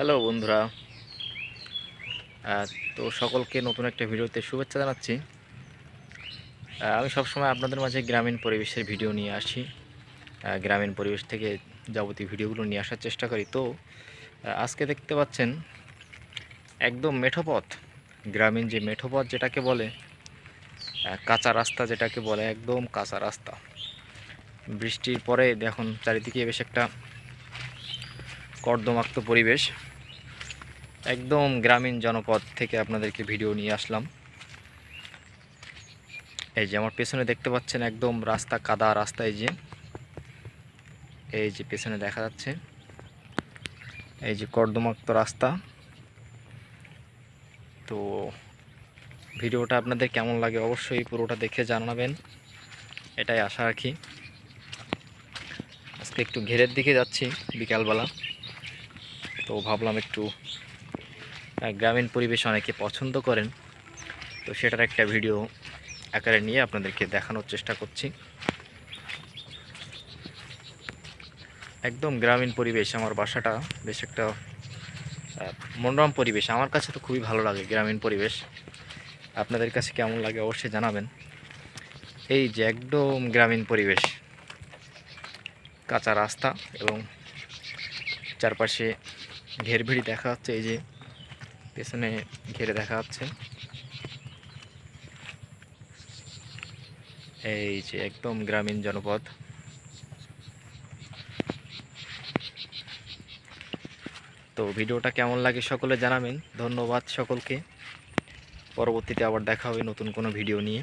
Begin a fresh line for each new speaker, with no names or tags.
Hello বন্ধুরা। তো সকলকে নতুন একটা ভিডিওতে শুভেচ্ছা জানাচ্ছি। আমি সবসময় আপনাদের মাঝে গ্রামীণ পরিবেশের ভিডিও নিয়ে আসি। গ্রামীণ পরিবেশ থেকে যাবতীয় ভিডিওগুলো নিয়ে আসার চেষ্টা করি। তো আজকে দেখতে পাচ্ছেন একদম মেঠো পথ, গ্রামীণ যে মেঠো পথ যেটাকে বলে, কাঁচা রাস্তা যেটাকে বলে, একদম কাঁচা রাস্তা। বৃষ্টির পরে দেখুন চারিদিকে বেশ একটা কর্দমাক্ত পরিবেশ। একদম গ্রামীণ জনপদ থেকে আপনাদেরকে ভিডিও নিয়ে আসলাম। এই যে আমার পেছনে দেখতে পাচ্ছেন একদম রাস্তা, কাদা রাস্তা। এই যে পেছনে দেখা যাচ্ছে এই যে কর্দমাক্ত রাস্তা। তো ভিডিওটা আপনাদের কেমন লাগে অবশ্যই পুরোটা দেখে জানাবেন, এটাই আশা রাখি। আজকে একটু ঘেরের দিকে যাচ্ছি বিকালবেলা, তো ভাবলাম একটু গ্রামীণ পরিবেশ অনেকে পছন্দ করেন, তো সেটার একটা ভিডিও আকারে নিয়ে আপনাদেরকে দেখানোর চেষ্টা করছি। একদম গ্রামীণ পরিবেশ, আমার বাসাটা বেশ একটা মনোরম পরিবেশ। আমার কাছে তো খুবই ভালো লাগে গ্রামীণ পরিবেশ। আপনাদের কাছে কেমন লাগে অবশ্যই জানাবেন। এই যে একদম গ্রামীণ পরিবেশ, কাঁচা রাস্তা এবং চারপাশে ঘেরভিড়ি দেখা যাচ্ছে। এই যে পেছনে ঘেরে দেখা যাচ্ছে, এই যে একদম গ্রামীণ জনপদ। তো ভিডিওটা কেমন লাগে সকলে জানাবেন। ধন্যবাদ সকলকে। পরবর্তীতে আবার দেখা হবে নতুন কোনো ভিডিও নিয়ে।